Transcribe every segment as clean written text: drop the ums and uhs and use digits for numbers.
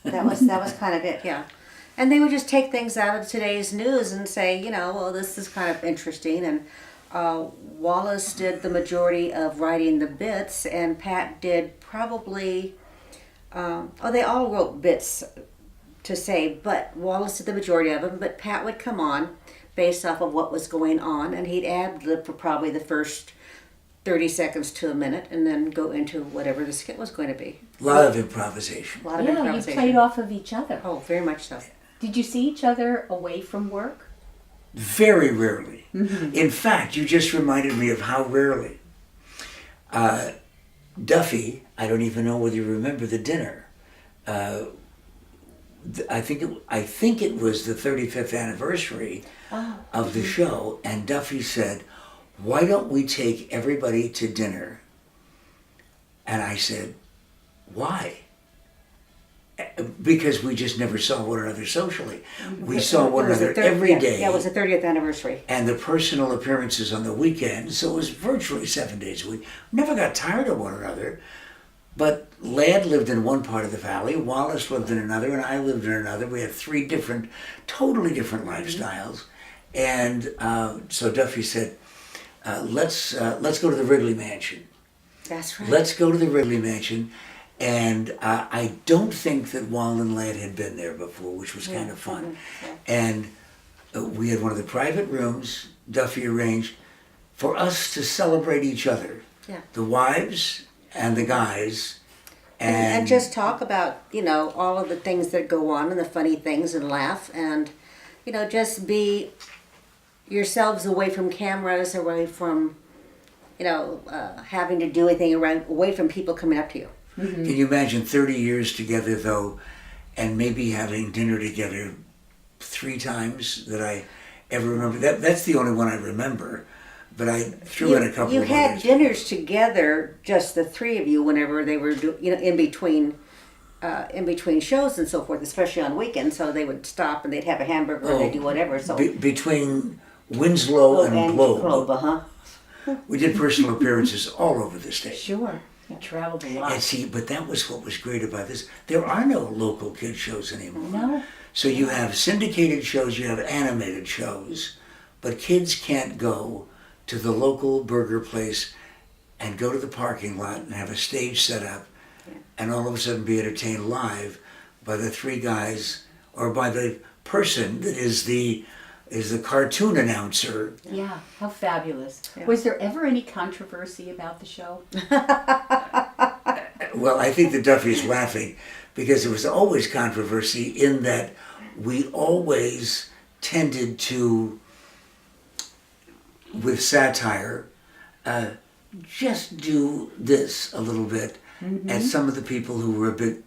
Yeah, that was kind of it. Yeah, and they would just take things out of today's news and say, well, this is kind of interesting. And Wallace did the majority of writing the bits, and Pat did probably. They all wrote bits to say, but Wallace did the majority of them. But Pat would come on based off of what was going on, and he'd ad lib for probably the first 30 seconds to a minute, and then go into whatever the skit was going to be. A lot of improvisation. A lot of improvisation. You played off of each other. Oh, very much so. Did you see each other away from work? Very rarely. In fact, you just reminded me of how rarely. Duffy, I don't even know whether you remember the dinner. I think it was the 35th anniversary of the show, and Duffy said, "Why don't we take everybody to dinner?" And I said, "Why?" Because we just never saw one another socially. We saw one another every day. Yeah, it was the 30th anniversary. And the personal appearances on the weekend, so it was virtually 7 days a week. Never got tired of one another. But Ladd lived in one part of the valley, Wallace lived in another, and I lived in another. We had three totally different lifestyles. And so Duffy said, let's go to the Wrigley Mansion. That's right. Let's go to the Wrigley Mansion. And I don't think that Wall and Ladd had been there before, which was kind of fun. Yeah. And we had one of the private rooms Duffy arranged for us to celebrate each other. Yeah. The wives and the guys. And just talk about, all of the things that go on and the funny things and laugh and, just be yourselves away from cameras, away from, having to do anything away from people coming up to you. Can you imagine 30 years together, though, and maybe having dinner together 3 times that I ever remember? That's the only one I remember, but I threw in a couple of others. You had dinners together, just the three of you, whenever they were, in between shows and so forth, especially on weekends. So they would stop and they'd have a hamburger or they'd do whatever. So between Winslow and Globe, we did personal appearances all over the state. Sure. You traveled a lot. And see, but that was what was great about this. There are no local kid shows anymore. No. So you have syndicated shows, you have animated shows, but kids can't go to the local burger place and go to the parking lot and have a stage set up and all of a sudden be entertained live by the 3 guys or by the person that is the cartoon announcer. Yeah, how fabulous. Yeah. Was there ever any controversy about the show? Well, I think that Duffy's laughing because there was always controversy in that we always tended to, with satire, just do this a little bit at some of the people who were a bit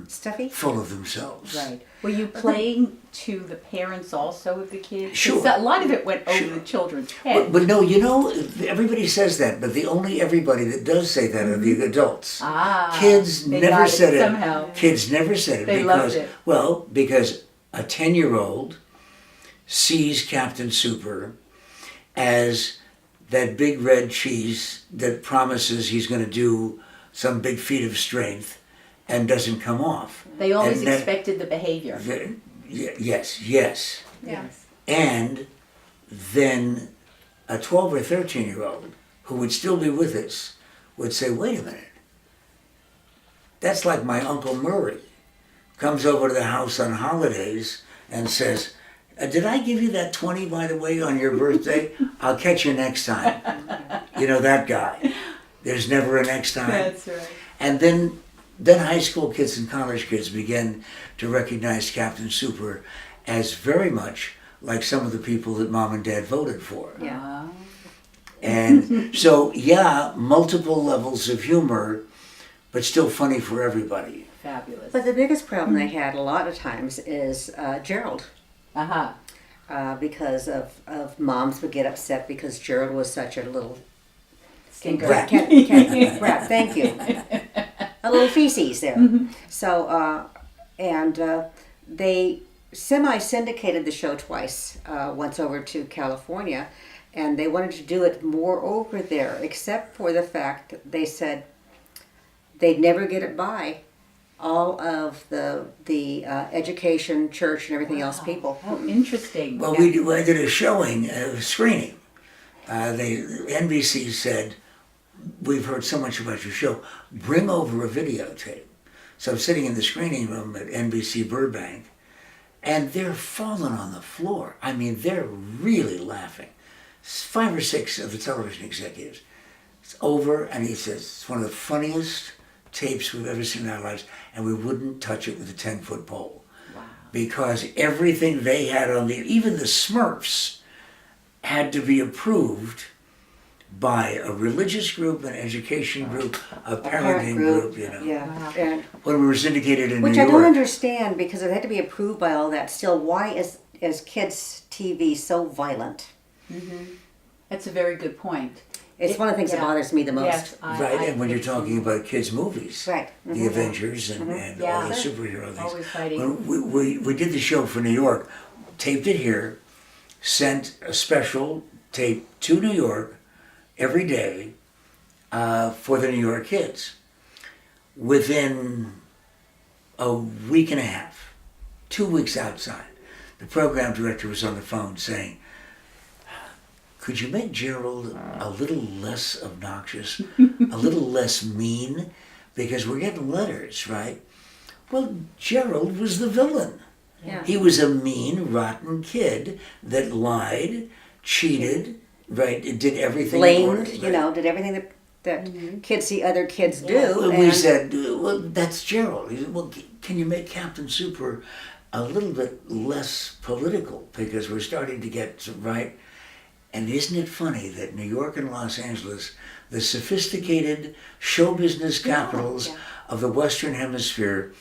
Stuffy? full of themselves. Right. Were you playing to the parents also of the kids? 'Cause Sure. a lot of it went over the children's heads. But no, everybody says that, but the only everybody that does say that are the adults. Kids they never got said it. somehow. Kids never said it They because, loved it. well, because a 10-year-old sees Captain Super as that big red cheese that promises he's going to do some big feat of strength and doesn't come off. They always And that- expected the behavior. Yes. Yes. And then a 12 or 13-year-old who would still be with us would say, wait a minute, that's like my Uncle Murray comes over to the house on holidays and says, did I give you that 20, by the way, on your birthday? I'll catch you next time. That guy. There's never a next time. That's right. And then high school kids and college kids began to recognize Captain Super as very much like some of the people that Mom and Dad voted for. Yeah. And so, multiple levels of humor, but still funny for everybody. Fabulous. But the biggest problem they had a lot of times is Gerald. Because of moms would get upset because Gerald was such a little Stinker. Brat. Brat, thank you. A little feces there. So, they semi-syndicated the show twice, once over to California, and they wanted to do it more over there, except for the fact that they said they'd never get it by all of the education, church, and everything else people. Oh, interesting. Well, we did a showing, a screening. NBC said, we've heard so much about your show. Bring over a videotape. So I'm sitting in the screening room at NBC Burbank, and they're falling on the floor. I mean, they're really laughing. 5 or 6 of the television executives. It's over, and he says, it's one of the funniest tapes we've ever seen in our lives, and we wouldn't touch it with a 10-foot pole. Wow. Because everything they had on even the Smurfs had to be approved by a religious group, an education group, a parenting group, you know. Yeah. Wow. And, When we were syndicated in which New I York. don't understand, because it had to be approved by all that. Still, why is kids' TV so violent? That's a very good point. It's one of the things that bothers me the most. Yes, Right, and when you're think so. talking about kids' movies. Right. The Avengers and Yeah. all the superhero things. Always fighting. When we did the show for New York, taped it here, sent a special tape to New York every day for the New York kids. Within a week and a half, 2 weeks outside, the program director was on the phone saying, could you make Gerald a little less obnoxious, a little less mean? Because we're getting letters, right? Well, Gerald was the villain. Yeah. He was a mean, rotten kid that lied, cheated, right? It did everything. Blamed, right? did everything that kids see other kids do. Well, we and- said, well, that's Gerald. He said, well, can you make Captain Super a little bit less political? Because we're starting to get, right? And isn't it funny that New York and Los Angeles, the sophisticated show business capitals of the Western Hemisphere,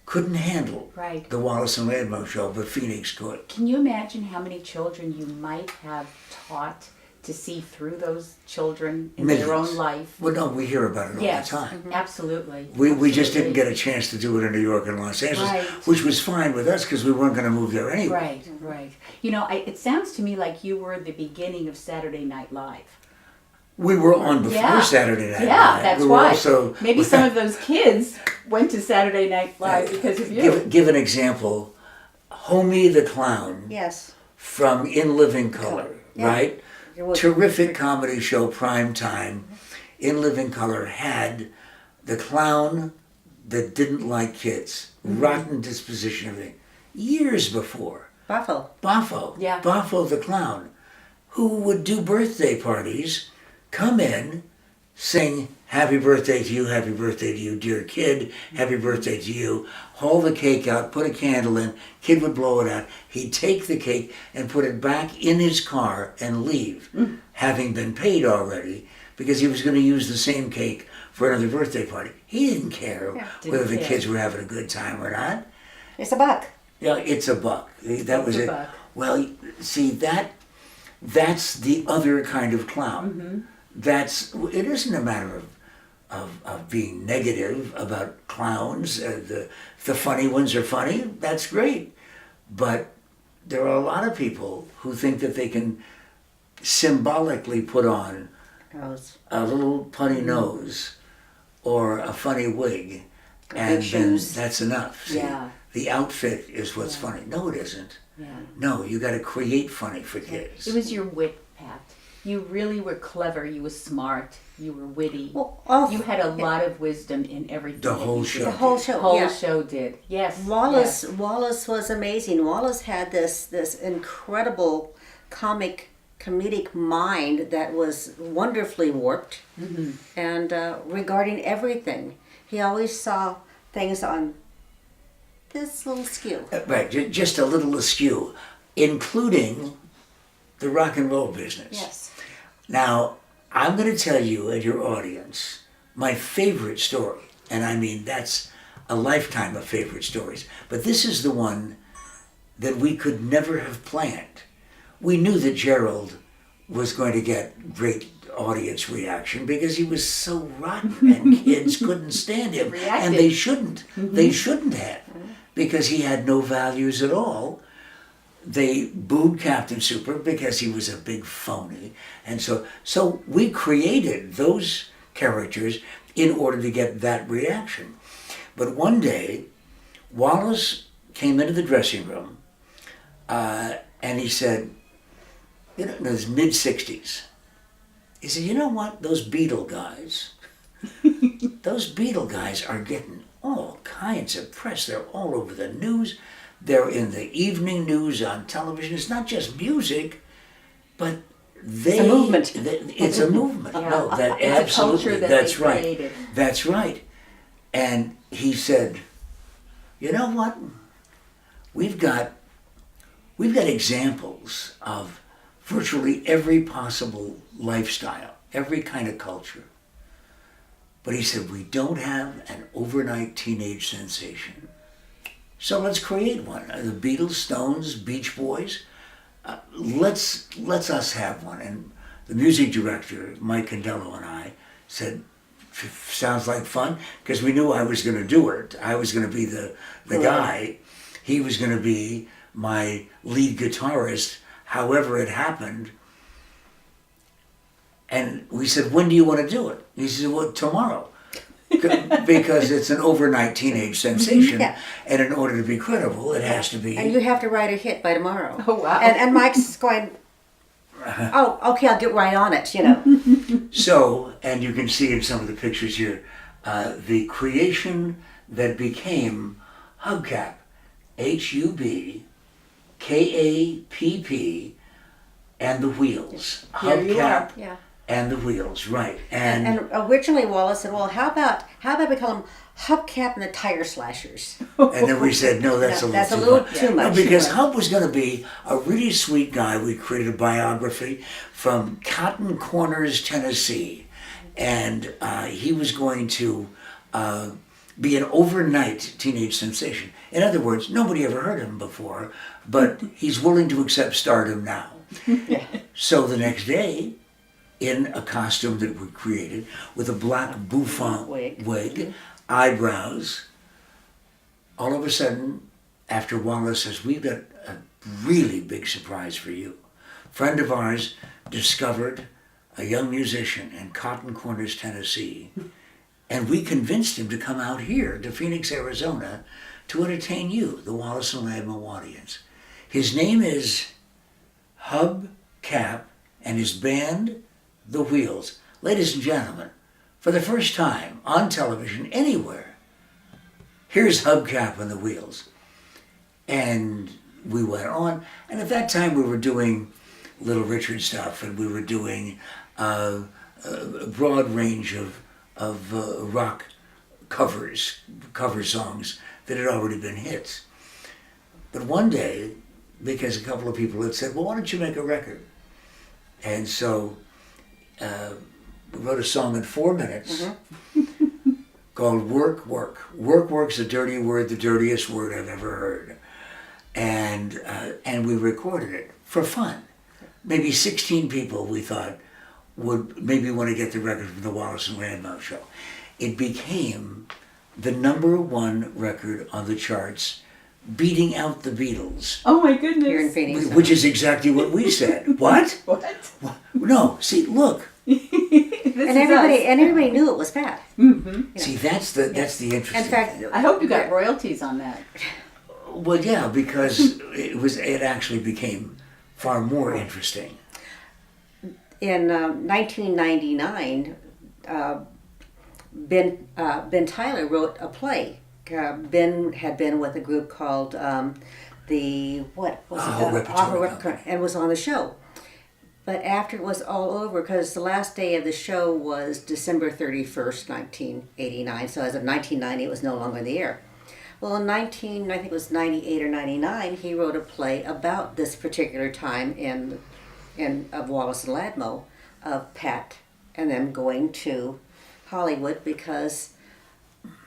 couldn't handle Right. the Wallace and Landmo show, but Phoenix could. Can you imagine how many children you might have taught to see through those children in their Millions. own life? Well, no, we hear about it all Yes, the time. absolutely. We just Absolutely. didn't get a chance to do it in New York and Los Angeles, Right. which was fine with us because we weren't going to move there anyway. Right. It sounds to me like you were the beginning of Saturday Night Live. We were on before Yeah. Saturday Night Yeah, Live. that's we were why. Also, Maybe some of those kids went to Saturday Night Live because of you. Give an example. Homie the Clown Yes. from In Living Color, Yeah. right? It was- Terrific comedy show, prime time. In Living Color had the clown that didn't like kids, rotten disposition, everything. Years before, Buffalo. Boffo, Yeah. Boffo the clown, who would do birthday parties, come in, sing happy birthday to you, dear kid, happy birthday to you, haul the cake out, put a candle in, kid would blow it out, he'd take the cake and put it back in his car and leave, having been paid already, because he was going to use the same cake for another birthday party. He didn't care Yeah. whether the Didn't kids care. were having a good time or not. It's a buck. Yeah, it's a buck. That was a it. buck. Well, see that's the other kind of clown. It isn't a matter of being negative about clowns. The funny ones are funny. That's great, but there are a lot of people who think that they can symbolically put on Those a little punny nose or a funny wig, Big and then shoes. that's enough. See, Yeah. the outfit is what's funny. No, it isn't. Yeah. No, you got to create funny for kids. It was your wit, Pat. You really were clever. You were smart. You were witty. well, You had a lot of wisdom in everything. The that whole you show. did. the whole The show. whole yeah. show did. Yes. Wallace yes. Wallace was amazing. Wallace had this incredible comedic mind that was wonderfully warped, and regarding everything, he always saw things on this little skew. Right, just a little askew, including the rock and roll business. Yes. Now, I'm going to tell you and your audience my favorite story, and I mean that's a lifetime of favorite stories, but this is the one that we could never have planned. We knew that Gerald was going to get great audience reaction because he was so rotten and kids couldn't stand him. Reacted. And they shouldn't. They shouldn't have because he had no values at all. They booed Captain Super because he was a big phony. And so we created those characters in order to get that reaction. But one day, Wallace came into the dressing room, and he said, you know, in his mid-60s, he said, you know what, those Beatle guys are getting all kinds of press. They're all over the news. They're in the evening news on television. It's not just music, but it's a movement. It's a movement. Yeah. No, that It's a absolutely. culture that That's they right. created. That's right. And he said, you know what? We've got examples of virtually every possible lifestyle, every kind of culture. But he said, we don't have an overnight teenage sensation. So let's create one. The Beatles, Stones, Beach Boys. Let's us have one. And the music director, Mike Condello, and I said, sounds like fun, because we knew I was going to do it. I was going to be the guy. He was going to be my lead guitarist, however it happened. And we said, when do you want to do it? He said, well, tomorrow. Because it's an overnight teenage sensation. Yeah. And in order to be credible, it has to be. And you have to write a hit by tomorrow. Oh, wow. And Mike's going, oh, okay, I'll get right on it, you know. So, and you can see in some of the pictures here, the creation that became Hubcap, Hubkapp, and the Wheels. Here you are. Hubcap Yeah. and the Wheels, right. And originally Wallace said, well, how about we call them Hubcap and the Tire Slashers? And then we said, no, that's No, a that's little a little too much. No, because Hub was going to be a really sweet guy. We created a biography from Cotton Corners, Tennessee. And he was going to be an overnight teenage sensation. In other words, nobody ever heard of him before, but he's willing to accept stardom now. Yeah. So the next day, in a costume that we created with a black bouffant wig, eyebrows, all of a sudden, after Wallace says, we've got a really big surprise for you. A friend of ours discovered a young musician in Cotton Corners, Tennessee, and we convinced him to come out here to Phoenix, Arizona, to entertain you, the Wallace and Ladmo audience. His name is Hubcap, and his band, The Wheels. Ladies and gentlemen, for the first time on television anywhere, here's Hubcap and the Wheels. And we went on, and at that time we were doing Little Richard stuff, and we were doing a broad range of rock cover songs that had already been hits. But one day, because a couple of people had said, well, why don't you make a record? And so we wrote a song in 4 minutes called Work, Work. Work, work's a dirty word, the dirtiest word I've ever heard. And we recorded it for fun. Maybe 16 people, we thought, would maybe want to get the record from the Wallace and Ladmo show. It became the #1 record on the charts, beating out the Beatles. Oh my goodness. Here in Phoenix. Which is exactly what we said. What? What? No, see, look. And everybody knew it was Pat. See, that's the interesting In fact, thing. I hope you got royalties on that. Well, yeah, because it actually became far more interesting. in 1999, Ben Tyler wrote a play. Ben had been with a group called Repertory and was on the show. But after it was all over, because the last day of the show was December 31st, 1989, so as of 1990 it was no longer in the air. Well, in I think it was 98 or 99, he wrote a play about this particular time of Wallace and Ladmo, of Pat and them going to Hollywood because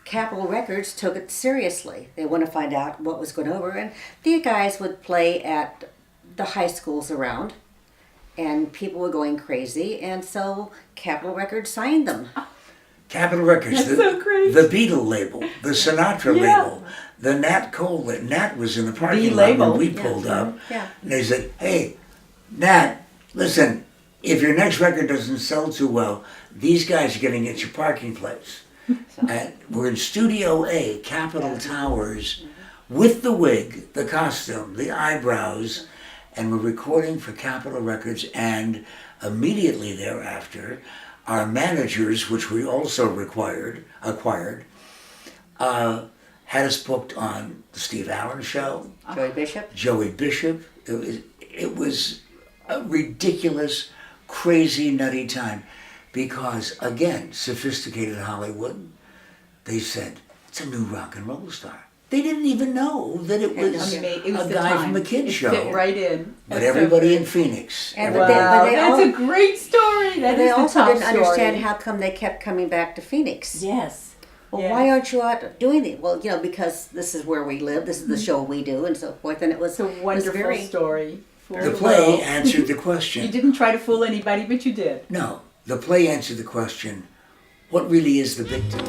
Capitol Records took it seriously. They wanted to find out what was going over, and the guys would play at the high schools around, and people were going crazy, and so Capitol Records signed them. Capitol Records, That's so great. the Beatle label, the Sinatra label, the Nat Cole. Nat was in the parking lot when we pulled up. Yeah. And they said, hey, Nat, listen, if your next record doesn't sell too well, these guys are going to get your parking place. We're in Studio A, Capitol Towers, with the wig, the costume, the eyebrows, and we're recording for Capitol Records, and immediately thereafter, our managers, which we also acquired, had us booked on the Steve Allen Show, Joey Bishop. It was a ridiculous, crazy, nutty time, because again, sophisticated Hollywood, they said it's a new rock and roll star. They didn't even know that it was a guy from a kid show. Fit right in. But everybody in Phoenix. And Wow, that's a great story. That they is the also top didn't understand story. how come they kept coming back to Phoenix. Yes. Well, yes. why aren't you out doing it? Well, because this is where we live. This is the show we do, and so forth. And it was It's a wonderful very, story. The play answered the question. You didn't try to fool anybody, but you did. No, the play answered the question, what really is the victim?